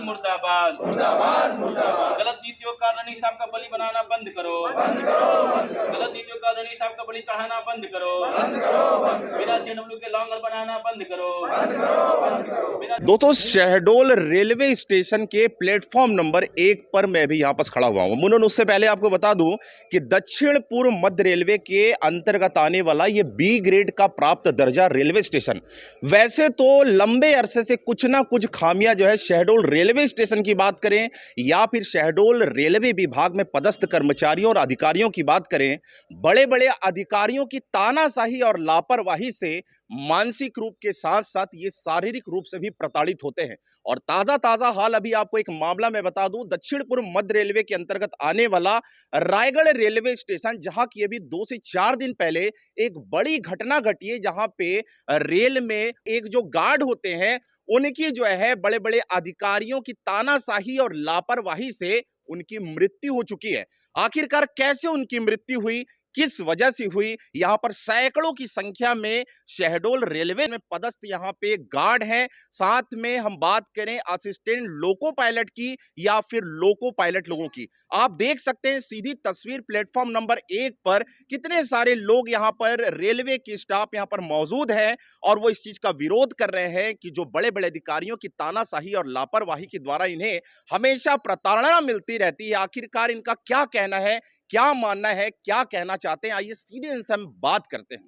मुर्दाबाद मुर्दाबाद मुर्दाबाद। गलत नीतियों का रनी साहब का बलि बनाना बंद करो, बंद करो, बंद करो, गलत नीतियों का रनी साहब का बलि चढ़ाना बंद करो, बंद करो, बंद करो, बिना सीएनडब्ल्यू के लॉन्गर बनाना बंद करो, बंद करो, बंद करो। बिना दोस्तों शहडोल रेलवे स्टेशन के प्लेटफॉर्म नंबर 1 पर मैं भी यहाँ पर खड़ा हुआ हूँ। मुनोन उससे पहले आपको बता दूं कि दक्षिण पूर्व मध्य रेलवे के अंतर्गत आने वाला ये बी ग्रेड का प्राप्त दर्जा रेलवे स्टेशन, वैसे तो लंबे अरसे से कुछ ना कुछ खामियां जो है शहडोल रेलवे स्टेशन की बात करें या फिर शहडोल रेलवे विभाग में पदस्थ कर्मचारियों और अधिकारियों की बात करें, बड़े बड़े अधिकारियों की तानाशाही और लापरवाही से मानसिक रूप के साथ साथ ये शारीरिक रूप से भी प्रताड़ित होते हैं। और ताजा हाल अभी आपको एक मामला मैं बता दूं, दक्षिण पूर्व मध्य रेलवे के अंतर्गत आने वाला रायगढ़ रेलवे स्टेशन, जहां की अभी 2 से 4 दिन पहले एक बड़ी घटना घटी है, जहां पे रेल में एक जो गार्ड होते हैं उनकी जो है बड़े बड़े अधिकारियों की तानाशाही और लापरवाही से उनकी मृत्यु हो चुकी है। आखिरकार कैसे उनकी मृत्यु हुई, किस वजह से हुई, यहां पर सैकड़ों की संख्या में शहडोल रेलवे में पदस्थ यहां पे गार्ड हैं। साथ में हम बात करें असिस्टेंट लोको पायलट की या फिर लोको पायलट लोगों की, आप देख सकते हैं सीधी तस्वीर प्लेटफॉर्म नंबर 1 पर कितने सारे लोग यहां पर रेलवे की स्टाफ यहां पर मौजूद है और वो इस चीज का विरोध कर रहे हैं कि जो बड़े बड़े अधिकारियों की तानाशाही और लापरवाही के द्वारा इन्हें हमेशा प्रताड़ना मिलती रहती है। आखिरकार इनका क्या कहना है, क्या मानना है, क्या कहना चाहते हैं, आइए सीधे इनसे हम बात करते हैं।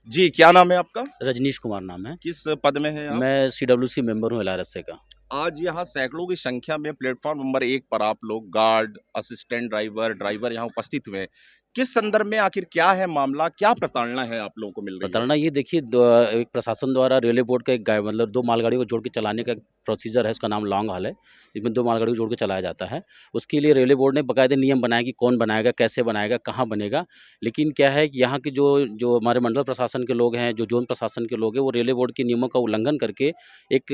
जी, क्या नाम है आपका? रजनीश कुमार नाम है। किस पद में है आप? मैं सीडब्ल्यूसी मेंबर हूँ एलआरएसए का। आज यहाँ सैकड़ों की संख्या में प्लेटफॉर्म नंबर 1 पर आप लोग गार्ड, असिस्टेंट ड्राइवर यहाँ उपस्थित हुए हैं। किस संदर्भ में, आखिर क्या है मामला, क्या प्रताड़ना है आप लोगों को मिल रही है? प्रताड़ना ये देखिए, एक प्रशासन द्वारा रेलवे बोर्ड का एक मतलब 2 मालगाड़ी को जोड़ के चलाने का एक प्रोसीजर है, उसका नाम लॉन्ग हॉल है, इसमें 2 मालगाड़ी को जोड़ के चलाया जाता है। उसके लिए रेलवे बोर्ड ने बाकायदे नियम बनाया कि कौन बनाएगा, कैसे बनाएगा, कहाँ बनेगा। लेकिन क्या है कि यहाँ के जो हमारे मंडल प्रशासन के लोग हैं, जो जोन प्रशासन के लोग हैं, वो रेलवे बोर्ड के नियमों का उल्लंघन करके एक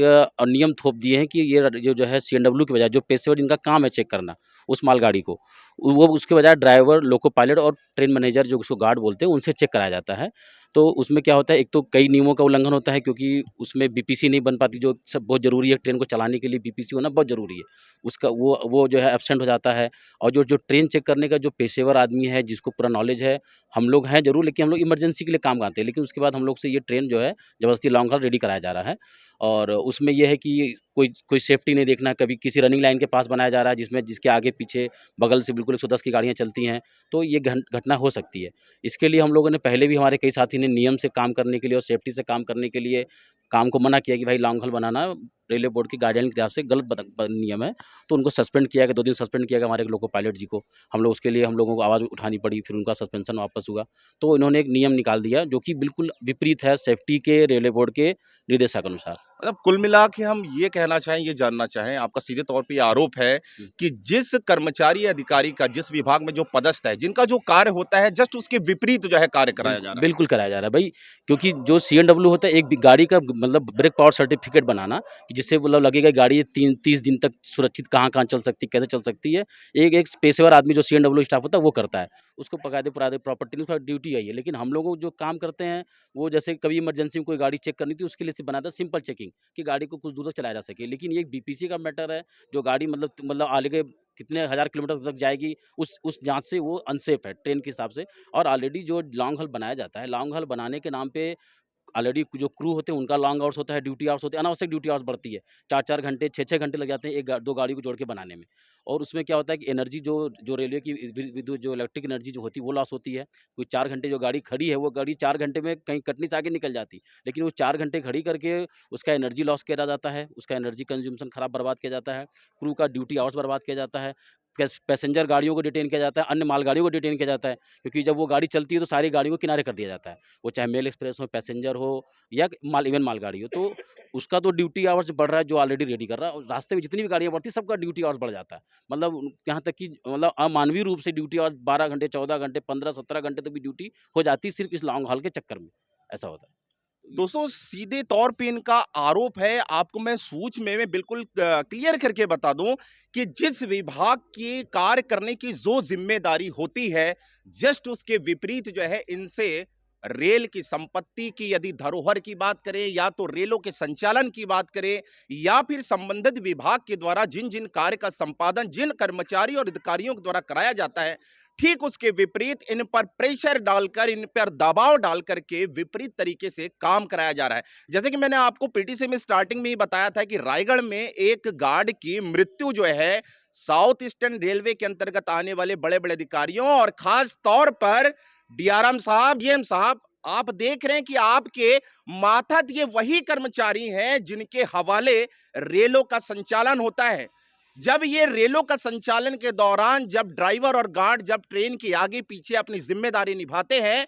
नियम थोप दिए हैं कि ये जो है सीएनडब्ल्यू की बजाय जो पेशेवर इनका काम है चेक करना उस मालगाड़ी को, वो उसके बजाय ड्राइवर, लोको पायलट और ट्रेन मैनेजर जो उसको गार्ड बोलते हैं उनसे चेक कराया जाता है। तो उसमें क्या होता है, एक तो कई नियमों का उल्लंघन होता है क्योंकि उसमें बीपीसी नहीं बन पाती, जो सब बहुत ज़रूरी है, ट्रेन को चलाने के लिए बीपीसी होना बहुत ज़रूरी है। उसका वो जो है एब्सेंट हो जाता है। और जो ट्रेन चेक करने का जो पेशेवर आदमी है जिसको पूरा नॉलेज है, हम लोग हैं ज़रूर, लेकिन हम लोग इमरजेंसी के लिए काम आते हैं, लेकिन उसके बाद हम लोग से ये ट्रेन जो है ज़बरदस्ती लॉन्ग हॉल रेडी कराया जा रहा है। और उसमें यह है कि कोई सेफ्टी नहीं देखना, कभी किसी रनिंग लाइन के पास बनाया जा रहा है जिसके आगे पीछे बगल से बिल्कुल 110 की गाड़ियाँ चलती हैं, तो ये घटना हो सकती है। इसके लिए हम लोगों ने पहले भी, हमारे कई साथी ने नियम से काम करने के लिए और सेफ्टी से काम करने के लिए काम को मना किया कि भाई लॉन्ग हॉल बनाना रेलवे बोर्ड की गाइडलाइन के हिसाब से गलत नियम है। तो उनको सस्पेंड किया गया, 2 दिन सस्पेंड किया गया हमारे लोको पायलट जी को। हम लोग उसके लिए हम लोगों को आवाज़ उठानी पड़ी, फिर उनका सस्पेंशन वापस हुआ। तो इन्होंने एक नियम निकाल दिया जो कि बिल्कुल विपरीत है सेफ्टी के, रेलवे बोर्ड के निर्देशानुसार। मतलब कुल मिला के हम ये कहना चाहें, ये जानना चाहें, आपका सीधे तौर पे ये आरोप है कि जिस कर्मचारी अधिकारी का जिस विभाग में जो पदस्थ है, जिनका जो कार्य होता है, जस्ट उसके विपरीत जो है कार्य कराया जा रहा है। बिल्कुल कराया जा रहा है भाई, क्योंकि जो सीएनडब्ल्यू होता है, एक गाड़ी का मतलब ब्रेक पावर सर्टिफिकेट बनाना कि जिससे मतलब लगेगा गाड़ी 30 दिन तक सुरक्षित कहाँ चल सकती है, कैसे चल सकती है, एक पेशेवर आदमी जो सीएनडब्ल्यू स्टाफ होता है वो करता है। उसको बकायदे प्रॉपर्टी उसका ड्यूटी है ये। लेकिन हम लोग जो काम करते हैं वो जैसे कभी इमरजेंसी में कोई गाड़ी चेक करनी थी, उसके लिए सिर्फ बनाता है सिंपल चेकिंग कि गाड़ी को कुछ दूर तक चलाया जा सके। लेकिन ये एक बीपीसी का मैटर है, जो गाड़ी मतलब आगे कितने हज़ार किलोमीटर तक जाएगी, उस जाँच से वो अनसेफ है ट्रेन के हिसाब से। और ऑलरेडी जो लॉन्ग हॉल बनाया जाता है, लॉन्ग हॉल बनाने के नाम पे ऑलरेडी जो क्रू होते हैं उनका लॉन्ग आवर्स होता है, ड्यूटी आवर्स होते हैं, अनावश्यक ड्यूटी आवर्स बढ़ती है। 4-4 घंटे, 6-6 घंटे लग जाते हैं 2 गाड़ी को जोड़ के बनाने में। और उसमें क्या होता है कि एनर्जी जो रेलवे की विद्युत जो इलेक्ट्रिक एनर्जी जो होती है वो लॉस होती है। कोई 4 घंटे जो गाड़ी खड़ी है, वो गाड़ी 4 घंटे में कहीं कटनी से आगे निकल जाती, लेकिन वो 4 घंटे खड़ी करके उसका एनर्जी लॉस किया जाता है, उसका एनर्जी कंज्यूमशन खराब बर्बाद किया जाता है, क्रू का ड्यूटी आवर्स बर्बाद किया जाता है, पैसेंजर गाड़ियों को डिटेन किया जाता है, अन्य मालगाड़ियों को डिटेन किया जाता है। क्योंकि जब वो गाड़ी चलती है तो सारी गाड़ियों को किनारे कर दिया जाता है, वो चाहे मेल एक्सप्रेस हो, पैसेंजर हो या इवन मालगाड़ी हो। तो उसका तो ड्यूटी आवर्स बढ़ रहा है जो ऑलरेडी रेडी कर रहा है, और रास्ते में जितनी भी गाड़ियाँ बढ़ती है सबका ड्यूटी आवर्स बढ़ जाता है। मतलब यहाँ तक कि मतलब अमानवीय रूप से ड्यूटी आवर्स 12 घंटे, 14 घंटे, 15-17 घंटे तक भी ड्यूटी हो जाती है सिर्फ इस लॉन्ग हॉल के चक्कर में, ऐसा होता है। दोस्तों सीधे तौर पे इनका आरोप है, आपको मैं सूक्ष्म में बिल्कुल क्लियर करके बता दूं कि जिस विभाग की कार्य करने की जो जिम्मेदारी होती है, जस्ट उसके विपरीत जो है इनसे रेल की संपत्ति की यदि धरोहर की बात करें, या तो रेलों के संचालन की बात करें, या फिर संबंधित विभाग के द्वारा जिन जिन कार्य का संपादन जिन कर्मचारी और अधिकारियों के द्वारा कराया जाता है, ठीक उसके विपरीत इन पर प्रेशर डालकर, इन पर दबाव डालकर के विपरीत तरीके से काम कराया जा रहा है। जैसे कि मैंने आपको पीटीसी में स्टार्टिंग में ही बताया था कि रायगढ़ में एक गार्ड की मृत्यु जो है साउथ ईस्टर्न रेलवे के अंतर्गत आने वाले बड़े बड़े अधिकारियों और खास तौर पर डीआरएम साहब, डीएम साहब, आप देख रहे हैं कि आपके मातहत ये वही कर्मचारी हैं जिनके हवाले रेलों का संचालन होता है। जब ये रेलों का संचालन के दौरान जब ड्राइवर और गार्ड जब ट्रेन के आगे पीछे अपनी जिम्मेदारी निभाते हैं,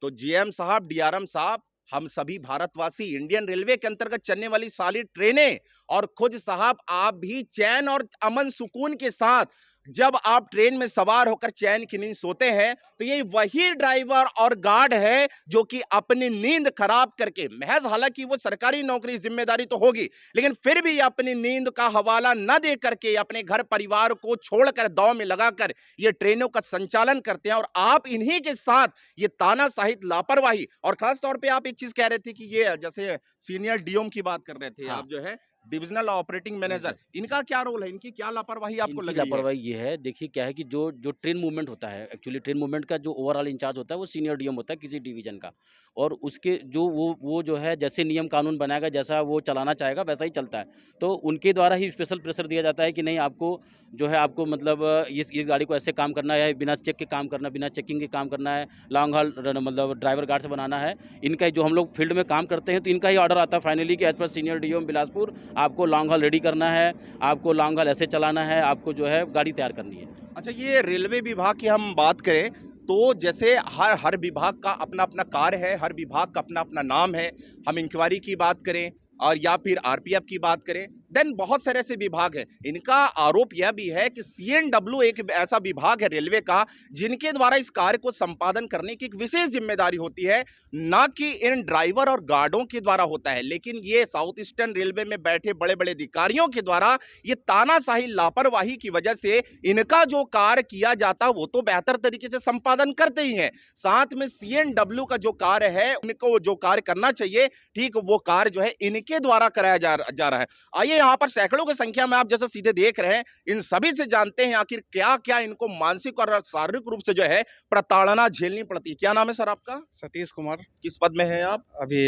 तो जीएम साहब, डीआरएम साहब, हम सभी भारतवासी इंडियन रेलवे के अंतर्गत चलने वाली सारी ट्रेनें और खुद साहब आप भी चैन और अमन सुकून के साथ जब आप ट्रेन में सवार होकर चैन की नींद सोते हैं, तो ये वही ड्राइवर और गार्ड है जो कि अपनी नींद खराब करके, महज हालांकि वो सरकारी नौकरी जिम्मेदारी तो होगी, लेकिन फिर भी अपनी नींद का हवाला न दे करके अपने घर परिवार को छोड़कर दांव में लगाकर ये ट्रेनों का संचालन करते हैं। और आप इन्हीं के साथ ये तानाशाही, लापरवाही, और खास तौर पे आप एक चीज कह रहे थे कि ये जैसे सीनियर डीएम की बात कर रहे थे हाँ। आप, जो है डिविजनल ऑपरेटिंग मैनेजर, इनका क्या रोल है, इनकी क्या लापरवाही आपको इनकी लग रही है? लापरवाही ये है, देखिए क्या है कि जो जो ट्रेन मूवमेंट होता है, एक्चुअली ट्रेन मूवमेंट का जो ओवरऑल इंचार्ज होता है वो सीनियर डीएम होता है किसी डिवीजन का, और उसके जो वो जो है जैसे नियम कानून बनाएगा, जैसा वो चलाना चाहेगा वैसा ही चलता है। तो उनके द्वारा ही स्पेशल प्रेशर दिया जाता है कि नहीं, आपको जो है आपको मतलब ये गाड़ी को ऐसे काम करना है, बिना चेक के काम करना, बिना चेकिंग के काम करना है, लॉन्ग हॉल मतलब ड्राइवर गार्ड से बनाना है। इनका जो हम लोग फील्ड में काम करते हैं तो इनका ही ऑर्डर आता है फाइनली कि as per senior DM Bilaspur आपको लॉन्ग हॉल रेडी करना है, आपको लॉन्ग हॉल ऐसे चलाना है, आपको जो है गाड़ी तैयार करनी है। अच्छा, ये रेलवे विभाग की हम बात करें तो जैसे हर हर विभाग का अपना अपना कार्य है, हर विभाग का अपना अपना नाम है। हम इंक्वायरी की बात करें और या फिर आरपीएफ की बात करें, देन बहुत सारे ऐसे विभाग हैं। इनका आरोप यह भी है कि सीएनडब्ल्यू एक ऐसा विभाग है रेलवे का जिनके द्वारा इस कार्य को संपादन करने की एक विशेष जिम्मेदारी होती है, ना कि इन ड्राइवर और गार्डों के द्वारा होता है। लेकिन ये साउथ ईस्टर्न रेलवे में बैठे बड़े बड़े अधिकारियों के द्वारा ये तानाशाही, लापरवाही की वजह से इनका जो कार्य किया जाता है वो तो बेहतर तरीके से संपादन करते ही हैं, साथ में सीएनडब्ल्यू का जो कार्य है, उनको जो कार्य करना चाहिए ठीक वो कार्य जो है इनके द्वारा कराया जा रहा है। आइए यहाँ पर सैकड़ों की संख्या में आप जैसे सीधे देख रहे हैं, इन सभी से जानते हैं आखिर क्या क्या इनको मानसिक और शारीरिक रूप से जो है प्रताड़ना झेलनी पड़ती है। क्या नाम है सर आपका? सतीश कुमार, किस पद में हैं आप? अभी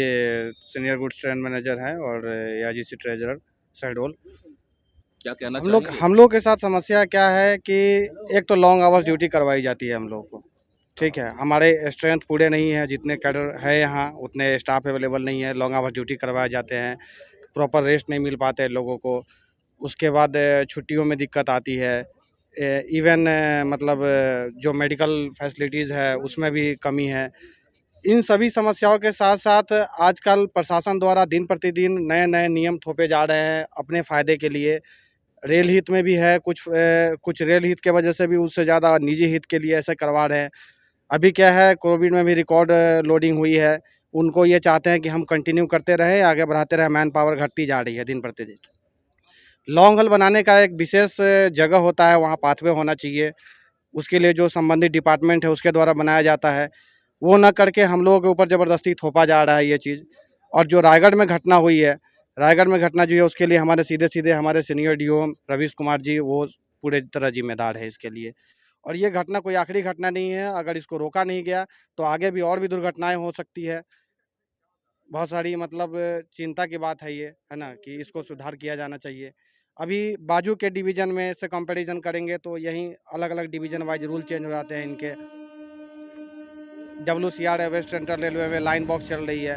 सीनियर गुड्स ट्रेन मैनेजर हैं और एआईजीसी ट्रेजरर शहडोल। क्या कहना हम लोग के साथ समस्या क्या है कि एक तो लॉन्ग आवर्स ड्यूटी करवाई जाती है हम लोग को, ठीक है, हमारे स्ट्रेंथ पूरे नहीं है, जितने कैडर है यहाँ उतने स्टाफ अवेलेबल नहीं है, लॉन्ग आवर्स ड्यूटी करवाए जाते हैं, प्रॉपर रेस्ट नहीं मिल पाते हैं लोगों को। उसके बाद छुट्टियों में दिक्कत आती है, इवन मतलब जो मेडिकल फैसिलिटीज़ है उसमें भी कमी है। इन सभी समस्याओं के साथ साथ आजकल प्रशासन द्वारा दिन प्रतिदिन नए नए नियम थोपे जा रहे हैं अपने फ़ायदे के लिए। रेल हित में भी है, कुछ रेल हित के वजह से भी उससे ज़्यादा निजी हित के लिए ऐसे करवा रहे हैं। अभी क्या है, कोविड में भी रिकॉर्ड लोडिंग हुई है, उनको ये चाहते हैं कि हम कंटिन्यू करते रहें, आगे बढ़ाते रहें, मैन पावर घटती जा रही है दिन प्रतिदिन। लॉन्ग हॉल बनाने का एक विशेष जगह होता है, वहाँ पाथवे होना चाहिए, उसके लिए जो संबंधित डिपार्टमेंट है उसके द्वारा बनाया जाता है, वो न करके हम लोगों के ऊपर ज़बरदस्ती थोपा जा रहा है ये चीज़। और जो रायगढ़ में घटना हुई है, रायगढ़ में घटना जो है उसके लिए हमारे सीधे हमारे सीनियर डीओ रवीश कुमार जी वो पूरे तरह जिम्मेदार है इसके लिए। और ये घटना कोई आखिरी घटना नहीं है, अगर इसको रोका नहीं गया तो आगे भी और भी दुर्घटनाएं हो सकती है। बहुत सारी मतलब चिंता की बात है ये, है ना, कि इसको सुधार किया जाना चाहिए। अभी बाजू के डिवीज़न में से कंपैरिजन करेंगे तो यहीं अलग-अलग डिवीज़न वाइज रूल चेंज हो जाते हैं इनके। WCR है, वेस्ट सेंट्रल रेलवे में लाइन बॉक्स चल रही है,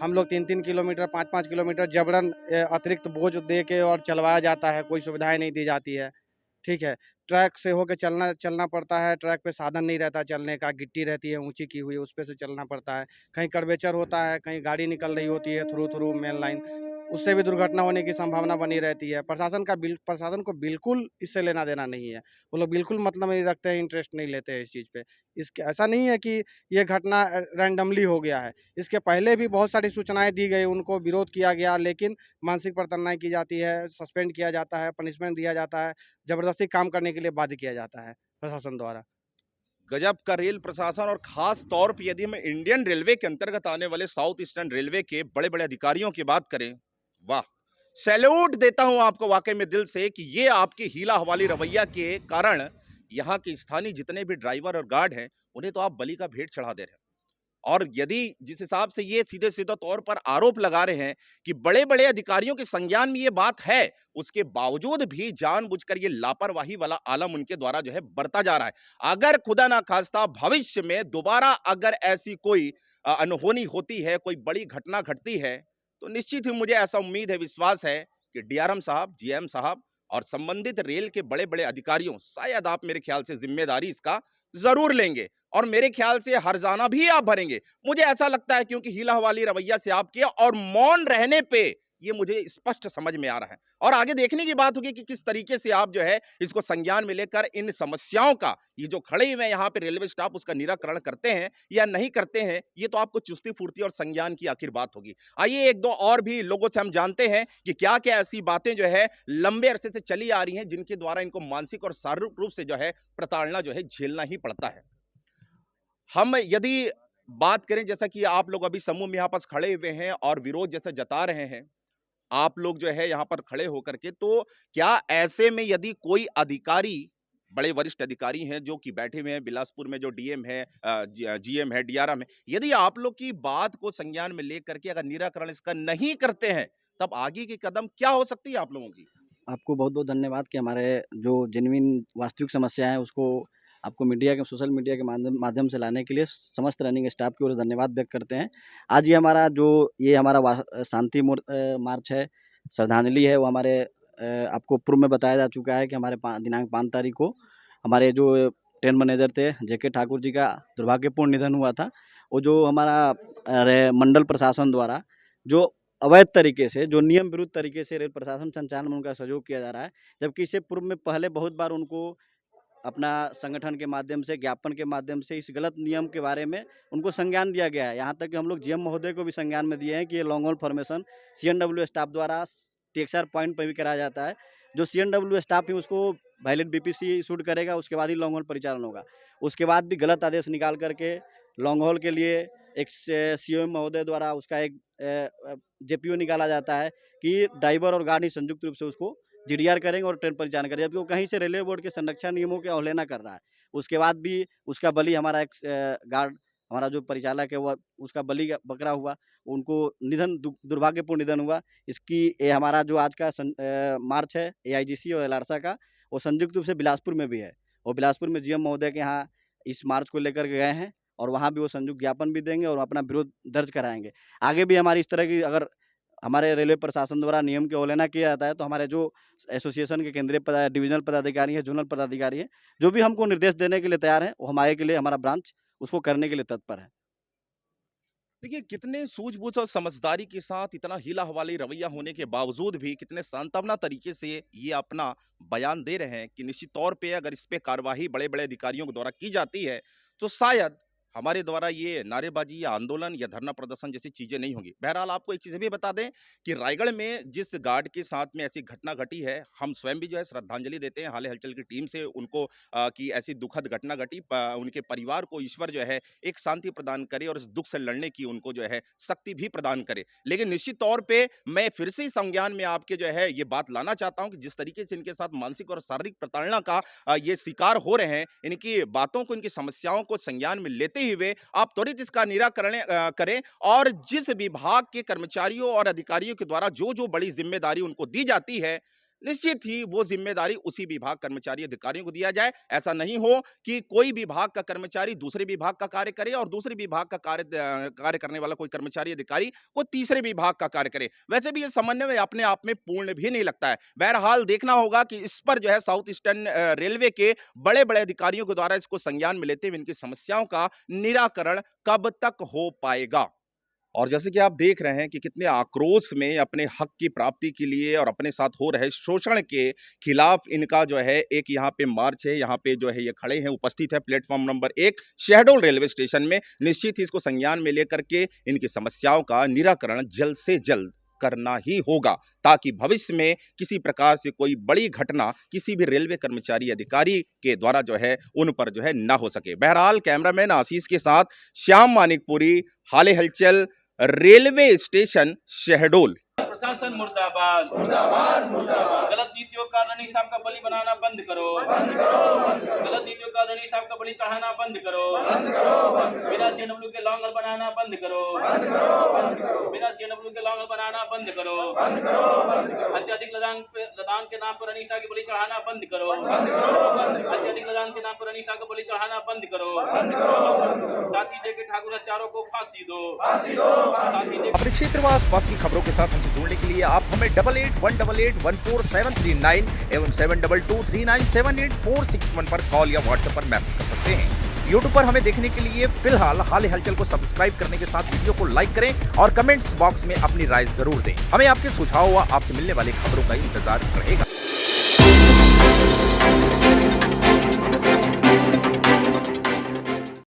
हम लोग 3-3 किलोमीटर 5-5 किलोमीटर जबरन अतिरिक्त बोझ दे के और चलवाया जाता है, कोई सुविधाएं नहीं दी जाती है, ठीक है। ट्रैक से होकर चलना पड़ता है, ट्रैक पे साधन नहीं रहता चलने का, गिट्टी रहती है ऊंची की हुई, उस पे से चलना पड़ता है, कहीं कर्वेचर होता है, कहीं गाड़ी निकल रही होती है थ्रू मेन लाइन, उससे भी दुर्घटना होने की संभावना बनी रहती है। प्रशासन को बिल्कुल इससे लेना देना नहीं है, वो लोग बिल्कुल मतलब नहीं रखते हैं, इंटरेस्ट नहीं लेते हैं इस चीज़ पे। इसके ऐसा नहीं है कि ये घटना रैंडमली हो गया है, इसके पहले भी बहुत सारी सूचनाएं दी गई, उनको विरोध किया गया, लेकिन मानसिक प्रताड़ना की जाती है, सस्पेंड किया जाता है, पनिशमेंट दिया जाता है, ज़बरदस्ती काम करने के लिए बाध्य किया जाता है प्रशासन द्वारा। गजब का रेल प्रशासन, और खास तौर पे यदि हम इंडियन रेलवे के अंतर्गत आने वाले साउथ ईस्टर्न रेलवे के बड़े बड़े अधिकारियों की बात करें, वाह, सैल्यूट देता हूं आपको वाकई में दिल से कि ये आपके हीला हवाली रवैया के कारण यहाँ के स्थानीय जितने भी ड्राइवर और गार्ड हैं उन्हें तो आप बलि का भेंट चढ़ा दे रहे हैं। और यदि जिस हिसाब से ये सीधे सीधे तौर पर आरोप लगा रहे हैं कि बड़े बड़े अधिकारियों के संज्ञान में ये बात है, उसके बावजूद भी जानबूझकर ये लापरवाही वाला आलम उनके द्वारा जो है बरता जा रहा है। अगर खुदा ना खास्ता भविष्य में दोबारा अगर ऐसी कोई अनहोनी होती है, कोई बड़ी घटना घटती है, तो निश्चित ही मुझे ऐसा उम्मीद है, विश्वास है कि डीआरएम साहब, जीएम साहब और संबंधित रेल के बड़े बड़े अधिकारियों शायद आप मेरे ख्याल से जिम्मेदारी इसका जरूर लेंगे और मेरे ख्याल से हर्जाना भी आप भरेंगे। मुझे ऐसा लगता है क्योंकि हीला हवाली रवैया से आप किया और मौन रहने पे ये मुझे स्पष्ट समझ में आ रहा है। और आगे देखने की बात होगी कि किस तरीके से आप जो है इसको संज्ञान में लेकर इन समस्याओं का, ये जो खड़े हुए यहाँ पे रेलवे स्टाफ, उसका निराकरण करते हैं या नहीं करते हैं, ये तो आपको चुस्ती फुर्ती और संज्ञान की आखिर बात होगी। आइए एक दो और भी लोगों से हम जानते हैं कि क्या क्या ऐसी बातें जो है लंबे अरसे से चली आ रही हैं जिनके द्वारा इनको मानसिक और शारीरिक रूप से जो है प्रताड़ना जो है झेलना ही पड़ता है। हम यदि बात करें, जैसा कि आप लोग अभी समूह में यहाँ पास खड़े हुए हैं और विरोध जैसे जता रहे हैं आप लोग जो है यहाँ पर खड़े होकर के, तो क्या ऐसे में यदि कोई अधिकारी, बड़े वरिष्ठ अधिकारी हैं जो कि बैठे हुए हैं बिलासपुर में, जो डीएम है, जीएम है, डीआरएम है, यदि आप लोग की बात को संज्ञान में लेकर के अगर निराकरण इसका नहीं करते हैं, तब आगे की कदम क्या हो सकती है आप लोगों की? आपको बहुत बहुत धन्यवाद कि हमारे जो जेन्युइन वास्तविक समस्या है उसको आपको मीडिया के, सोशल मीडिया के माध्यम से लाने के लिए समस्त रनिंग स्टाफ की ओर से धन्यवाद व्यक्त करते हैं। आज ये हमारा शांति मार्च है, श्रद्धांजलि है, वो हमारे आपको पूर्व में बताया जा चुका है कि हमारे दिनांक 5 तारीख को हमारे जो ट्रेन मैनेजर थे जेके ठाकुर जी का दुर्भाग्यपूर्ण निधन हुआ था। वो जो हमारा मंडल प्रशासन द्वारा जो अवैध तरीके से, जो नियम विरुद्ध तरीके से रेल प्रशासन संचालन में उनका सहयोग किया जा रहा है, जबकि इससे पूर्व में पहले बहुत बार उनको अपना संगठन के माध्यम से, ज्ञापन के माध्यम से इस गलत नियम के बारे में उनको संज्ञान दिया गया है। यहाँ तक कि हम लोग जीएम महोदय को भी संज्ञान में दिए हैं कि ये long haul formation CNW staff द्वारा टीएक्सआर पॉइंट पर भी कराया जाता है। जो सीएनडब्ल्यू स्टाफ ही उसको वैलिड बीपीसी इशूड करेगा, उसके बाद ही लॉन्ग हॉल परिचालन होगा। उसके बाद भी गलत आदेश निकाल करके लॉन्ग हॉल के लिए एक सीएम महोदय द्वारा उसका एक जेपीओ निकाला जाता है कि ड्राइवर और गाड़ी संयुक्त रूप से उसको जीडीआर करेंगे और ट्रेन परिचालन करेंगे, जबकि वो कहीं से रेलवे बोर्ड के संरक्षण नियमों की अवहेलना कर रहा है। उसके बाद भी उसका बलि हमारा एक गार्ड, हमारा जो परिचालक है, वो उसका बलि बकरा हुआ, उनको दुर्भाग्यपूर्ण निधन हुआ। इसकी हमारा जो आज का मार्च है एआईजीसी और एलआरसा का, वो संयुक्त रूप से बिलासपुर में भी है, और बिलासपुर में जीएम महोदय के यहाँ इस मार्च को लेकर के गए हैं और वहाँ भी वो संयुक्त ज्ञापन भी देंगे और अपना विरोध दर्ज कराएंगे। आगे भी हमारी इस तरह की अगर हमारे रेलवे प्रशासन द्वारा नियम की अवहेलना किया जाता है तो हमारे जो एसोसिएशन के केंद्रीय डिविजनल पदाधिकारी हैं, जोनल पदाधिकारी हैं, जो भी हमको निर्देश देने के लिए तैयार हैं, वो हमारे के लिए, हमारा ब्रांच उसको करने के लिए तत्पर है। देखिए, कितने सूझबूझ और समझदारी के साथ, इतना हीला हवाली रवैया होने के बावजूद भी कितने सांत्वना तरीके से ये अपना बयान दे रहे हैं कि निश्चित तौर पे अगर इस पे कार्रवाई बड़े बड़े अधिकारियों के द्वारा की जाती है तो शायद हमारे द्वारा ये नारेबाजी या आंदोलन या धरना प्रदर्शन जैसी चीजें नहीं होंगी। बहरहाल आपको एक चीज भी बता दें कि रायगढ़ में जिस गार्ड के साथ में ऐसी घटना घटी है, हम स्वयं भी जो है श्रद्धांजलि देते हैं हाल हलचल की टीम से उनको कि ऐसी दुखद घटना घटी, उनके परिवार को ईश्वर जो है एक शांति प्रदान करे और इस दुख से लड़ने की उनको जो है शक्ति भी प्रदान करे। लेकिन निश्चित तौर पर मैं फिर से संज्ञान में आपके जो है ये बात लाना चाहता हूँ कि जिस तरीके से इनके साथ मानसिक और शारीरिक प्रताड़ना का ये शिकार हो रहे हैं, इनकी बातों को, इनकी समस्याओं को संज्ञान में लेते हुए आप त्वरित इसका निराकरण करें और जिस विभाग के कर्मचारियों और अधिकारियों के द्वारा जो जो बड़ी जिम्मेदारी उनको दी जाती है, निश्चित ही वो जिम्मेदारी उसी विभाग कर्मचारी अधिकारियों को दिया जाए। ऐसा नहीं हो कि कोई विभाग का कर्मचारी दूसरे विभाग का कार्य करे और दूसरे विभाग का कार्य करने वाला कोई कर्मचारी अधिकारी को तीसरे विभाग का कार्य करे। वैसे भी ये समन्वय अपने आप में पूर्ण भी नहीं लगता है। बहरहाल देखना होगा कि इस पर जो है साउथ ईस्टर्न रेलवे के बड़े बड़े अधिकारियों के द्वारा इसको संज्ञान में लेते हुए इनकी समस्याओं का निराकरण कब तक हो पाएगा। और जैसे कि आप देख रहे हैं कि कितने आक्रोश में अपने हक की प्राप्ति के लिए और अपने साथ हो रहे शोषण के खिलाफ इनका जो है एक यहाँ पे मार्च है, यहाँ पे जो है ये खड़े हैं, उपस्थित है platform number 1 Shahdol railway station में। निश्चित ही इसको संज्ञान में लेकर के इनकी समस्याओं का निराकरण जल्द से जल्द करना ही होगा, ताकि भविष्य में किसी प्रकार से कोई बड़ी घटना किसी भी रेलवे कर्मचारी अधिकारी के द्वारा जो है उन पर जो है ना हो सके। बहरहाल कैमरामैन आशीष के साथ श्याम मानिकपुरी, हाल हलचल, रेलवे स्टेशन शहडोल। प्रशासन मुर्दाबाद। मुर्दाबाद मुर्दाबाद। गलत नीतियों का रणनीति साहब का बलि बनाना बंद करो। बंद करो बंद करो। गलत नीतियों का रणनीति साहब का बलि चढ़ाना बंद करो। बंद करो बंद करो। बिना CNW के लॉन्गर बनाना बंद करो। बंद करो बंद करो। बिना CNW के लॉन्गर बनाना बंद करो। बंद करो बंद करो। अत्यधिक लदान के नाम पर रणनीति साहब की बलि चढ़ाना बंद करो। बंद करो बंद करो। अत्यधिक लदान के नाम पर रणनीति साहब का बलि चढ़ाना बंद करो। बंद करो बंद करो। साथी जे के ठाकुर हत्यारों को फांसी दो। फांसी दो फांसी साथी जे अपने क्षेत्र व आसपास की खबरों के साथ हमसे जुड़ने के लिए आप हमें 8818814739 एवं 7223978461 पर कॉल या व्हाट्सएप पर मैसेज कर सकते हैं। यूट्यूब पर हमें देखने के लिए फिलहाल हाल हलचल को सब्सक्राइब करने के साथ वीडियो को लाइक करें और कमेंट्स बॉक्स में अपनी राय जरूर दें। हमें आपके सुझाव व आपसे मिलने वाली खबरों का इंतजार रहेगा।